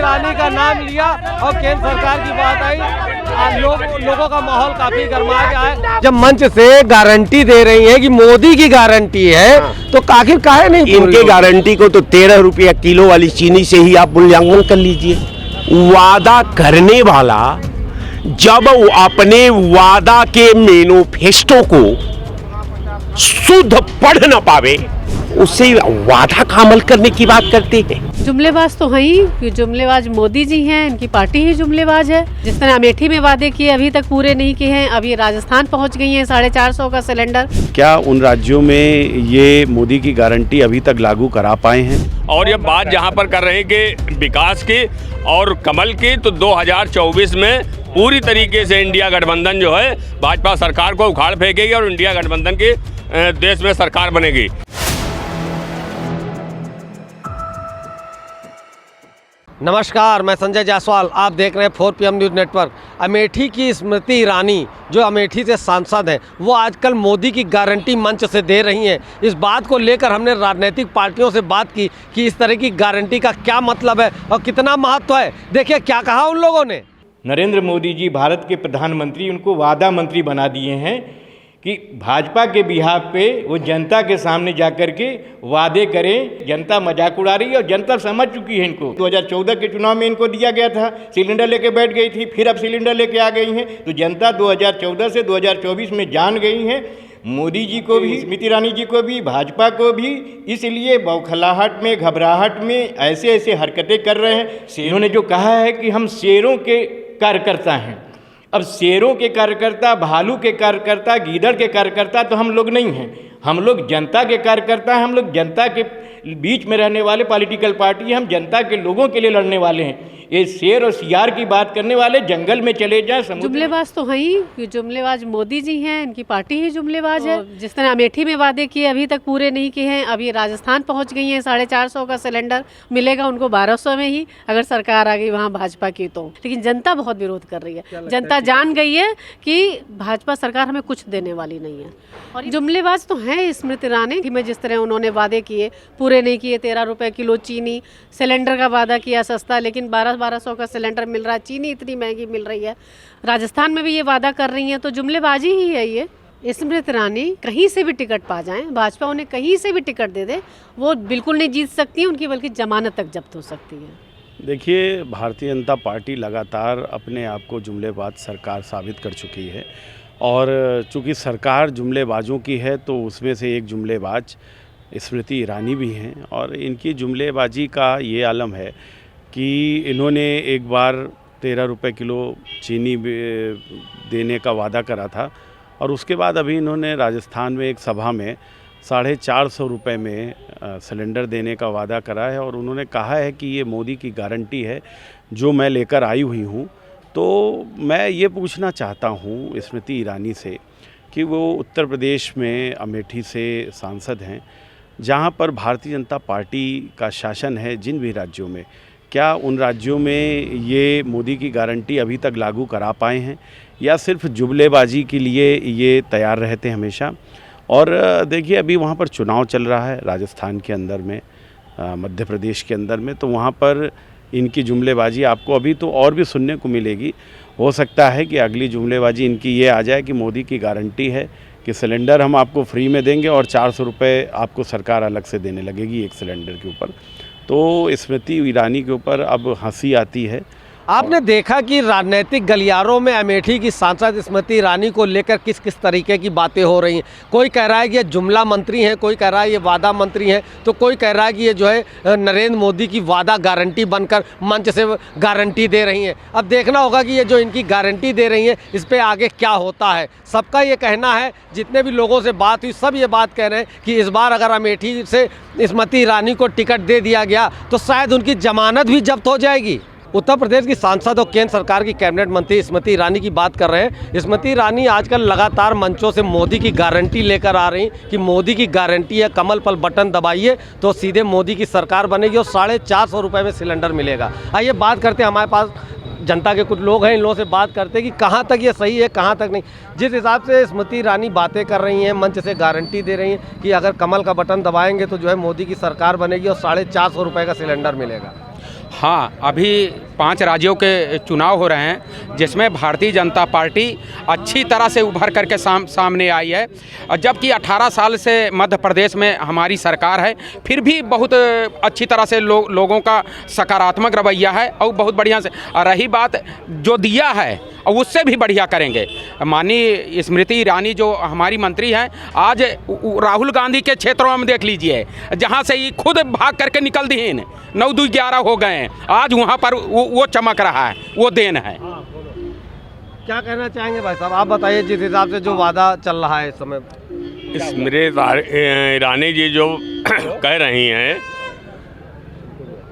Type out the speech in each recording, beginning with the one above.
ईरानी का नाम लिया और केंद्र सरकार की बात आई, लोगों का माहौल काफी गर्मा गया है। जब मंच से गारंटी दे रही है कि मोदी की गारंटी है, तो आखिर काहे नहीं इनके गारंटी को तो 13 रुपया किलो वाली चीनी से ही आप मूल्यांकन कर लीजिए। वादा करने वाला जब अपने वादा के मैनिफेस्टो को शुद्ध पढ़ न पावे, उससे वादा का अमल करने की बात करते हैं। जुमलेबाज तो हैं ही, जुमलेबाज मोदी जी हैं, इनकी पार्टी ही जुमलेबाज है। जिस तरह अमेठी में वादे किए अभी तक पूरे नहीं किए हैं, अभी राजस्थान पहुंच गई हैं 450 का सिलेंडर। क्या उन राज्यों में ये मोदी की गारंटी अभी तक लागू करा पाए हैं? और ये बात जहां पर कर रहे हैं कि विकास की और कमल की, तो 2024 में पूरी तरीके से इंडिया गठबंधन जो है भाजपा सरकार को उखाड़ फेंकेगी और इंडिया गठबंधन की देश में सरकार बनेगी। नमस्कार, मैं संजय जायसवाल, आप देख रहे हैं 4PM न्यूज़ नेटवर्क। अमेठी की स्मृति ईरानी जो अमेठी से सांसद हैं, वो आजकल मोदी की गारंटी मंच से दे रही हैं। इस बात को लेकर हमने राजनीतिक पार्टियों से बात की कि इस तरह की गारंटी का क्या मतलब है और कितना महत्व है। देखिए क्या कहा उन लोगों ने। नरेंद्र मोदी जी भारत के प्रधानमंत्री, उनको वादा मंत्री बना दिए हैं कि भाजपा के बिहाफ पे वो जनता के सामने जाकर के वादे करें। जनता मजाक उड़ा रही है और जनता समझ चुकी है इनको। 2014 के चुनाव में इनको दिया गया था, सिलेंडर लेके बैठ गई थी, फिर अब सिलेंडर लेके आ गई हैं। तो जनता 2014 से 2024 में जान गई है मोदी जी को भी, स्मृति ईरानी जी को भी, भाजपा को भी। इसलिए बौखलाहट में, घबराहट में ऐसे ऐसे हरकतें कर रहे हैं। इन्होंने जो कहा है कि हम शेरों के कार्यकर्ता हैं, अब शेरों के कार्यकर्ता, भालू के कार्यकर्ता, गीदड़ के कार्यकर्ता तो हम लोग नहीं हैं। हम लोग जनता के कार्यकर्ता हैं, हम लोग जनता के बीच में रहने वाले पॉलिटिकल पार्टी, हम जनता के लोगों के लिए लड़ने वाले हैं। ये शेर और सियार की बात करने वाले जंगल में चले जाए। जुमलेबाज तो हैं ही, जुमलेबाज मोदी जी हैं, इनकी पार्टी ही जुमलेबाज है। जिस तरह अमेठी में वादे किए अभी तक पूरे नहीं किए हैं, अभी राजस्थान पहुंच गई हैं 450 का सिलेंडर मिलेगा उनको 1200 में ही, अगर सरकार आ गई वहाँ भाजपा की तो। लेकिन जनता बहुत विरोध कर रही है। जनता जान गई है कि भाजपा सरकार हमें कुछ देने वाली नहीं है। और जुमलेबाज तो हैं स्मृति ईरानी में, जिस तरह उन्होंने वादे किए पूरे नहीं किए। 13 रुपए किलो चीनी, सिलेंडर का वादा किया सस्ता, लेकिन 1200 का सिलेंडर मिल रहा है। चीनी इतनी महंगी मिल रही है। राजस्थान में भी ये वादा कर रही हैं, तो जुमलेबाजी ही है ये। स्मृति ईरानी कहीं से भी टिकट पा जाएं, भाजपा उन्हें कहीं से भी टिकट दे दे, वो बिल्कुल नहीं जीत सकती हैं, उनकी बल्कि जमानत तक जब्त हो सकती है। देखिए, भारतीय जनता पार्टी लगातार अपने आप को जुमलेबाज सरकार साबित कर चुकी है। और चूँकि सरकार जुमलेबाजों की है, तो उसमें से एक जुमलेबाज स्मृति ईरानी भी हैं। और इनकी जुमलेबाजी का ये आलम है कि इन्होंने एक बार 13 रुपए किलो चीनी देने का वादा करा था, और उसके बाद अभी इन्होंने राजस्थान में एक सभा में 450 रुपये में सिलेंडर देने का वादा करा है। और उन्होंने कहा है कि ये मोदी की गारंटी है जो मैं लेकर आई हुई हूँ। तो मैं ये पूछना चाहता हूँ स्मृति ईरानी से कि वो उत्तर प्रदेश में अमेठी से सांसद हैं, जहाँ पर भारतीय जनता पार्टी का शासन है जिन भी राज्यों में, क्या उन राज्यों में ये मोदी की गारंटी अभी तक लागू करा पाए हैं या सिर्फ जुमलेबाजी के लिए ये तैयार रहते हैं हमेशा? और देखिए, अभी वहाँ पर चुनाव चल रहा है राजस्थान के अंदर में, मध्य प्रदेश के अंदर में, तो वहाँ पर इनकी जुमलेबाजी आपको अभी तो और भी सुनने को मिलेगी। हो सकता है कि अगली जुमलेबाजी इनकी ये आ जाए कि मोदी की गारंटी है कि सिलेंडर हम आपको फ्री में देंगे और 400 रुपये आपको सरकार अलग से देने लगेगी एक सिलेंडर के ऊपर। तो स्मृति ईरानी के ऊपर अब हंसी आती है। आपने देखा कि राजनीतिक गलियारों में अमेठी की सांसद स्मृति ईरानी को लेकर किस किस तरीके की बातें हो रही हैं। कोई कह रहा है कि ये जुमला मंत्री हैं, कोई कह रहा है ये वादा मंत्री हैं, तो कोई कह रहा है कि ये जो है नरेंद्र मोदी की वादा गारंटी बनकर मंच से गारंटी दे रही हैं। अब देखना होगा कि ये जो इनकी गारंटी दे रही हैं, इस पर आगे क्या होता है। सबका ये कहना है, जितने भी लोगों से बात हुई सब ये बात कह रहे हैं कि इस बार अगर अमेठी से स्मृति ईरानी को टिकट दे दिया गया तो शायद उनकी जमानत भी जब्त हो जाएगी। उत्तर प्रदेश की सांसद और केंद्र सरकार की कैबिनेट मंत्री स्मृति ईरानी की बात कर रहे हैं। स्मृति ईरानी आजकल लगातार मंचों से मोदी की गारंटी लेकर आ रही कि मोदी की गारंटी है, कमल पर बटन दबाइए तो सीधे मोदी की सरकार बनेगी और 450 रुपये में सिलेंडर मिलेगा। आइए बात करते हैं, हमारे पास जनता के कुछ लोग हैं, इन लोगों से बात करते हैं कि कहाँ तक ये सही है, कहाँ तक नहीं। जिस हिसाब से स्मृति ईरानी बातें कर रही हैं, मंच से गारंटी दे रही हैं कि अगर कमल का बटन दबाएंगे तो जो है मोदी की सरकार बनेगी और 450 रुपये का सिलेंडर मिलेगा। हाँ, अभी 5 राज्यों के चुनाव हो रहे हैं जिसमें भारतीय जनता पार्टी अच्छी तरह से उभर करके सामने आई है। जबकि 18 साल से मध्य प्रदेश में हमारी सरकार है, फिर भी बहुत अच्छी तरह से लोगों का सकारात्मक रवैया है और बहुत बढ़िया से रही बात जो दिया है और उससे भी बढ़िया करेंगे। माननीय स्मृति ईरानी जो हमारी मंत्री हैं, आज राहुल गांधी के क्षेत्रों में देख लीजिए, जहाँ से ये खुद भाग करके निकल दी 9-2-11 हो गए हैं, आज वहाँ पर वो चमक रहा है, वो देन है। क्या कहना चाहेंगे भाई साहब, आप बताइए जिस हिसाब से जो वादा चल रहा है इस समय। स्मृति ईरानी जी जो कह रही हैं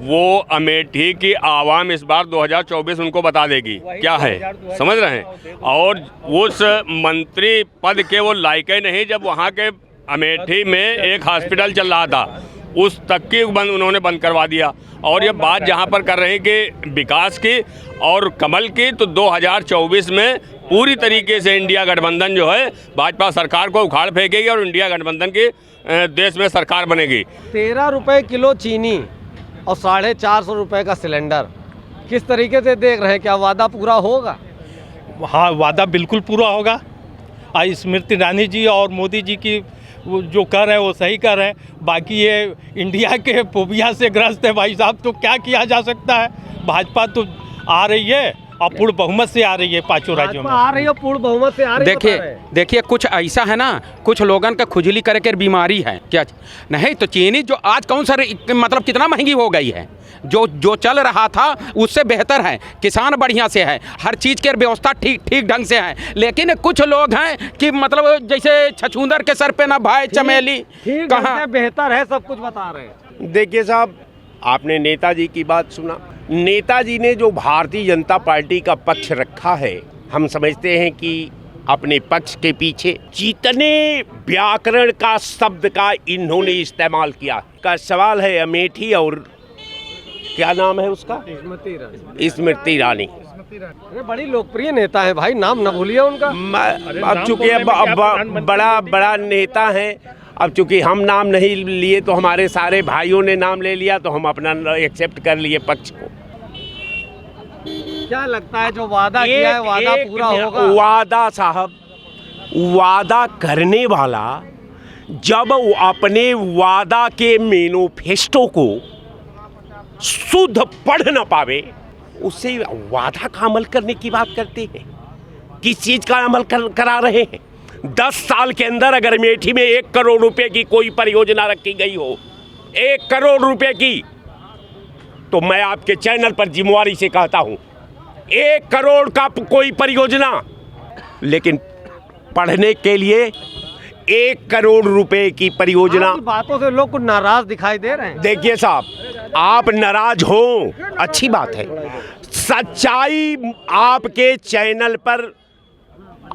वो अमेठी की आवाम इस बार 2024 उनको बता देगी क्या है, समझ रहे हैं। और उस मंत्री पद के वो लायक ही नहीं, जब वहाँ के अमेठी में एक हॉस्पिटल चल रहा था उस तक की उन्होंने बंद करवा दिया। और ये बात जहाँ पर कर रहे हैं कि विकास की और कमल की, तो 2024 में पूरी तरीके से इंडिया गठबंधन जो है भाजपा सरकार को उखाड़ फेंकेगी और इंडिया गठबंधन की देश में सरकार बनेगी। 13 रुपये किलो चीनी और 450 रुपये का सिलेंडर, किस तरीके से देख रहे हैं, क्या वादा पूरा होगा? हाँ, वादा बिल्कुल पूरा होगा। स्मृति ईरानी जी और मोदी जी की वो जो कर रहे हैं वो सही कर रहे हैं। बाकी ये इंडिया के फोबिया से ग्रस्त है भाई साहब, तो क्या किया जा सकता है। भाजपा तो आ रही है और पूर्ण बहुमत से आ रही है 5 राज्यों में आ रही है, पूर्ण बहुमत से आ रही है। देखिए कुछ ऐसा है ना, कुछ लोगन का खुजली करके बीमारी है क्या नहीं। तो चीनी जो आज कौन सा मतलब कितना महंगी हो गई है, जो चल रहा था उससे बेहतर है, किसान बढ़िया से है, हर चीज़ की व्यवस्था ठीक ढंग से है। लेकिन कुछ लोग हैं कि मतलब जैसे छछूंदर के सर पे ना भाई चमेली, कहाँ बेहतर है, सब कुछ बता रहे हैं। देखिए साहब, आपने नेताजी की बात सुना। नेताजी ने जो भारतीय जनता पार्टी का पक्ष रखा है, हम समझते हैं कि अपने पक्ष के पीछे जितने व्याकरण का शब्द का इन्होंने इस्तेमाल किया का सवाल है अमेठी और क्या नाम है उसका, स्मृति ईरानी। अरे बड़ी लोकप्रिय नेता है भाई, नाम न भूलिए उनका। अब चूंकि बड़ा नेता है, अब चूंकि हम नाम नहीं लिए तो हमारे सारे भाइयों ने नाम ले लिया, तो हम अपना एक्सेप्ट कर लिए पक्ष को। क्या लगता है जो वादा किया है वादा पूरा होगा? वादा साहब, वादा करने वाला जब वो अपने वादा के मैनिफेस्टो को शुद्ध पढ़ न पावे, उससे वादा का अमल करने की बात करते हैं। किस चीज़ का अमल करा रहे हैं? 10 साल के अंदर अगर अमेठी में 1 करोड़ रुपए की कोई परियोजना रखी गई हो, 1 करोड़ रुपए की, तो मैं आपके चैनल पर जिम्मेवारी से कहता हूं 1 करोड़ का कोई परियोजना, लेकिन पढ़ने के लिए 1 करोड़ रुपए की परियोजना। बातों से लोग कुछ नाराज दिखाई दे रहे हैं। देखिए साहब, आप नाराज हो अच्छी बात है, सच्चाई आपके चैनल पर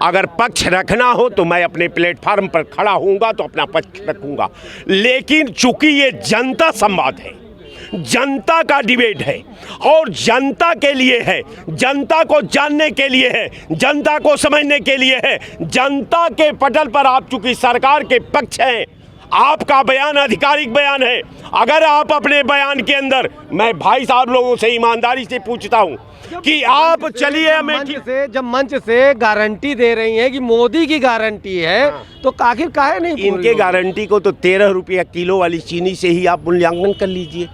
अगर पक्ष रखना हो तो मैं अपने प्लेटफार्म पर खड़ा होऊंगा तो अपना पक्ष रखूंगा। लेकिन चूंकि ये जनता संवाद है, जनता का डिबेट है और जनता के लिए है, जनता को जानने के लिए है, जनता को समझने के लिए है, जनता के पटल पर आप चूंकि सरकार के पक्ष हैं, आपका बयान आधिकारिक बयान है। अगर आप अपने बयान के अंदर, मैं भाई साहब लोगों से ईमानदारी से पूछता हूं कि आप चलिए अमेठी से, जब मंच से गारंटी दे रही हैं कि मोदी की गारंटी है, तो आखिर काहे नहीं? इनके गारंटी को तो 13 रुपया किलो वाली चीनी से ही आप मूल्यांकन कर लीजिए,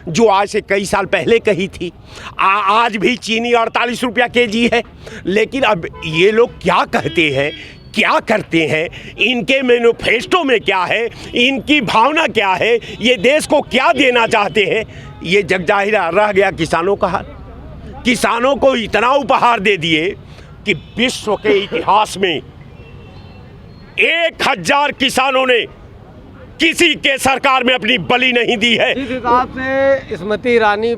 जो आज से कई साल पहले कही थी। आज भी चीनी 48 रुपया केजी है। लेकिन अब ये लोग क्या कहते हैं, क्या करते हैं, इनके मैनिफेस्टो में क्या है, इनकी भावना क्या है, ये देश को क्या देना चाहते हैं, ये जगजाहिर रह गया किसानों का हाल। किसानों को इतना उपहार दे दिए कि विश्व के इतिहास में 1000 किसानों ने किसी के सरकार में अपनी बलि नहीं दी है। इस हिसाब से स्मृति ईरानी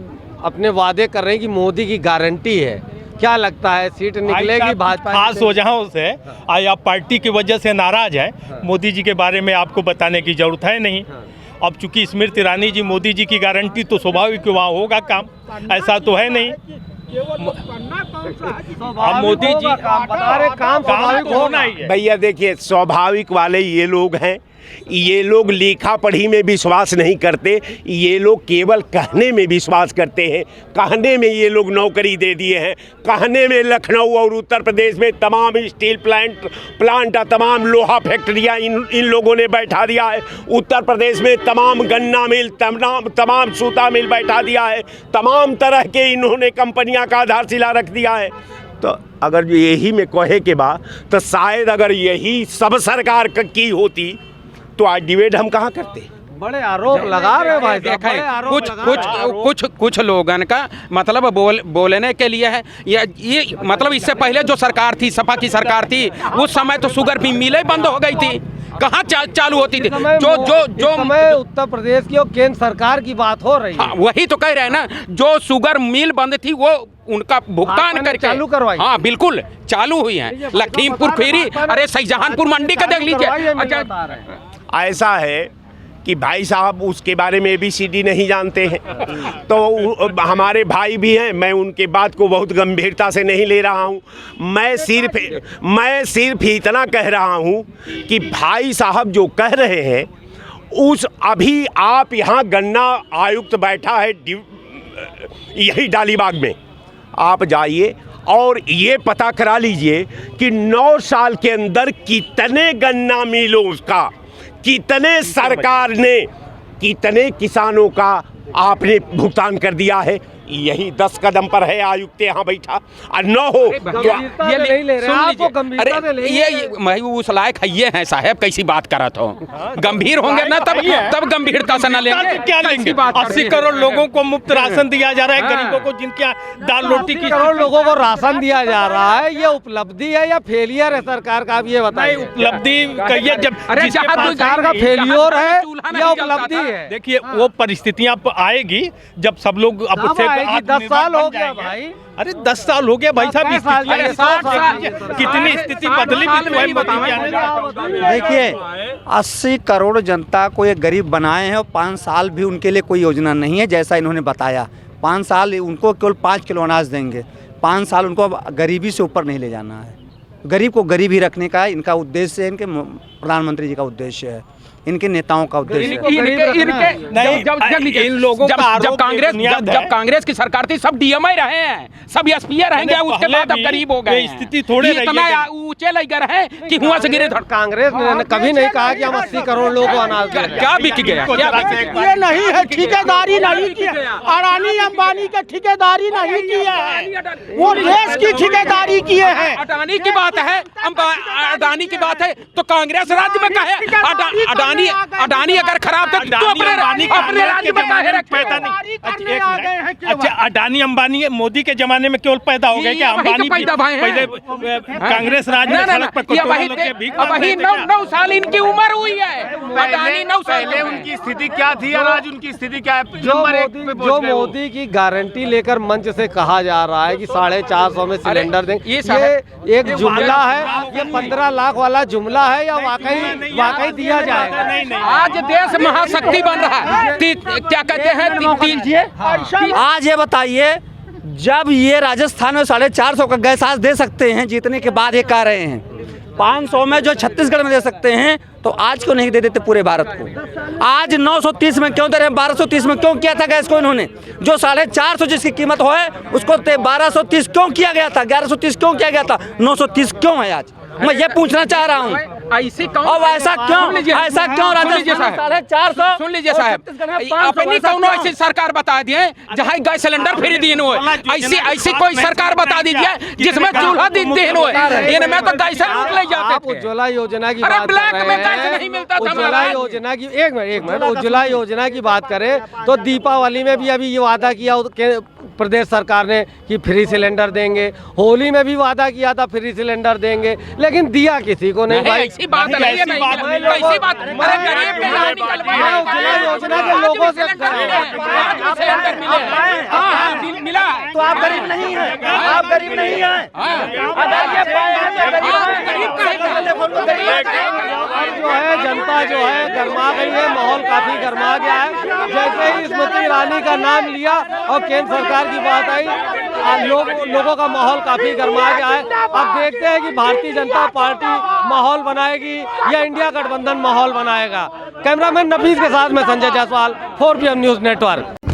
अपने वादे कर रहे हैं कि मोदी की गारंटी है, क्या लगता है सीट निकलेगी भाजपा? खास वजहों से आज आप पार्टी की वजह से नाराज है। मोदी जी के बारे में आपको बताने की जरूरत है नहीं। अब चूंकि स्मृति ईरानी जी मोदी जी की गारंटी, तो स्वाभाविक वहाँ होगा काम, ऐसा तो है नहीं। अब मोदी जी बता रहे काम स्वाभाविक होना ही है। भैया देखिए, स्वाभाविक वाले ये लोग हैं ये लोग लिखा पढ़ी में विश्वास नहीं करते, ये लोग केवल कहने में विश्वास करते हैं। कहने में ये लोग नौकरी दे दिए हैं, कहने में लखनऊ और उत्तर प्रदेश में तमाम स्टील प्लांट तमाम लोहा फैक्ट्रियाँ इन लोगों ने बैठा दिया है। उत्तर प्रदेश में तमाम गन्ना मिल, तमाम सूता मिल बैठा दिया है। तमाम तरह के इन्होंने कंपनियां का आधारशिला रख दिया है। तो अगर यही में कहे के बाद तो शायद अगर यही सब सरकार की होती तो आज डिबेट हम कहाँ करते। बड़े आरोप लगा रहे भाई साहब, बड़े आरोप कुछ लोगन का मतलब बोलने के लिए है। ये मतलब इससे पहले जो सरकार थी, सपा की सरकार थी, उस समय तो शुगर भी मिलें बंद हो गई थी, कहाँ चालू होती थी। जो उत्तर प्रदेश की और केंद्र सरकार की बात हो रही है। हाँ, वही तो कह रहे हैं ना, जो शुगर मिल बंद थी वो उनका भुगतान करके चालू करवाई। हाँ बिल्कुल चालू हुई है। लखीमपुर खीरी, अरे शाहजहांपुर मंडी का देख लीजिए। ऐसा है कि भाई साहब उसके बारे में ABCD नहीं जानते हैं, तो हमारे भाई भी हैं, मैं उनके बात को बहुत गंभीरता से नहीं ले रहा हूं। मैं सिर्फ इतना कह रहा हूं कि भाई साहब जो कह रहे हैं उस अभी आप यहाँ गन्ना आयुक्त बैठा है यही डालीबाग में, आप जाइए और ये पता करा लीजिए कि 9 साल के अंदर कितने गन्ना मिलों का, कितने सरकार ने, कितने किसानों का आपने भुगतान कर दिया है। यही 10 कदम पर है आयुक्त यहाँ बैठा, और न हो ये नहीं ले रहे आपको गंभीरता से ले। ये मैं उस लायक है ये हैं साहब, कैसी बात करत हो। गंभीर होंगे ना तब गंभीरता से न लेंगे। क्या लेंगे? 80 करोड़ लोगों को मुफ्त राशन दिया जा रहा है, गरीबों को जिनके दाल रोटी की करोड़ लोगों को राशन दिया जा रहा है। ये उपलब्धि है या फेलियर है सरकार का, आप ये बताइए। उपलब्धि कहिए, जब सरकार का फेलियर है या उपलब्धि है? देखिए वो परिस्थितियां आएगी जब सब लोग अब 10 साल हो गया भाई। अरे 10 साल हो गया भाई साहब, कितनी स्थिति बदली भी। देखिए 80 करोड़ जनता को ये गरीब बनाए हैं और 5 साल भी उनके लिए कोई योजना नहीं है। जैसा इन्होंने बताया 5 साल उनको केवल 5 किलो अनाज देंगे, 5 साल उनको गरीबी से ऊपर नहीं ले जाना है। गरीब को गरीब ही रखने का इनका उद्देश्य है, इनके प्रधानमंत्री जी का उद्देश्य है, इनके नेताओं का उद्देश्य है। जब कांग्रेस की सरकार थी सब DMI रहे हैं, सब SPA रहेंगे, उसके बाद अब गरीब हो गए। स्थिति थोड़े इतना ऊंचे लग रहे हैं कि हुआ से गिरे। कांग्रेस ने कभी नहीं कहा कि हम 80 करोड़ लोगों को अनाज दे रहे हैं। क्या बिक गया? ये नहीं है, ठेकेदारी नहीं की है, अडानी अंबानी का ठेकेदारी नहीं किया है, वो देश की ठेकेदारी किए हैं। अडानी की बात है, अडानी की बात है तो कांग्रेस राज्य में कहे अडानी अगर खराब था तो अपने राज्य में काहे रखे? अच्छा अडानी अंबानी मोदी के जमाने में केवल पैदा हो गए क्या? अंबानी पहले कांग्रेस राज में सड़क पर वही 9 साल इनकी उम्र हुई है। अडानी 9 साल पहले उनकी स्थिति क्या थी और आज उनकी स्थिति क्या है? जो मोदी की गारंटी लेकर मंच से कहा जा रहा है कि 450 में सिलेंडर देंगे, ये एक जुमला है, ये 15 लाख वाला जुमला है या वाकई दिया जाएगा? आज देश महाशक्ति बन रहा है। क्या कहते हैं? आज ये बताइए, जब ये राजस्थान में 450 का गैस आज दे सकते हैं, जीतने के बाद ये कह रहे हैं 500 में जो छत्तीसगढ़ में दे सकते हैं, तो आज क्यों नहीं दे देते पूरे भारत को? आज 930 में क्यों दे रहे हैं? 1230 में क्यों किया था गैस को इन्होंने? जो 450 जिसकी कीमत हो है उसको 1230 क्यों किया गया था? 1130 क्यों किया गया था? 930 क्यों है आज? मैं ये पूछना चाह रहा हूँ। ऐसा क्यों राजस्थान 450? सुन लीजिए साहब, अपनी कौनो ऐसी सरकार बता दिए जहाँ गैस सिलेंडर फ्री दिन हो, ऐसी कोई सरकार बता दीजिए जिसमें चूल्हा दिन हो, इनमें तो गैस ले जाते। आप उज्ज्वला योजना की बात ब्लैक में गैस नहीं मिलता था। उज्ज्वला योजना की एक मिनट उज्ज्वला योजना की बात करें तो दीपावली में भी अभी ये वादा किया प्रदेश सरकार ने कि फ्री सिलेंडर देंगे, होली में भी वादा किया था फ्री सिलेंडर देंगे, लेकिन दिया किसी को नहीं भाई। ऐसी बात नहीं है, ऐसी बात अरे गरीब के नाम निकलवाया योजना के लोगों से मिला तो आप गरीब नहीं हैं, आप गरीब नहीं हैं। जो है जनता जो है गरमा गई है, माहौल काफी गरमा गया है। जैसे ही स्मृति ईरानी का नाम लिया और केंद्र सरकार की बात आई, लोगों का माहौल काफी गर्मा गया है। अब देखते हैं कि भारतीय जनता पार्टी माहौल बनाएगी या इंडिया गठबंधन माहौल बनाएगा। कैमरामैन नफीस के साथ में Sanjay Jaiswal, 4PM news network.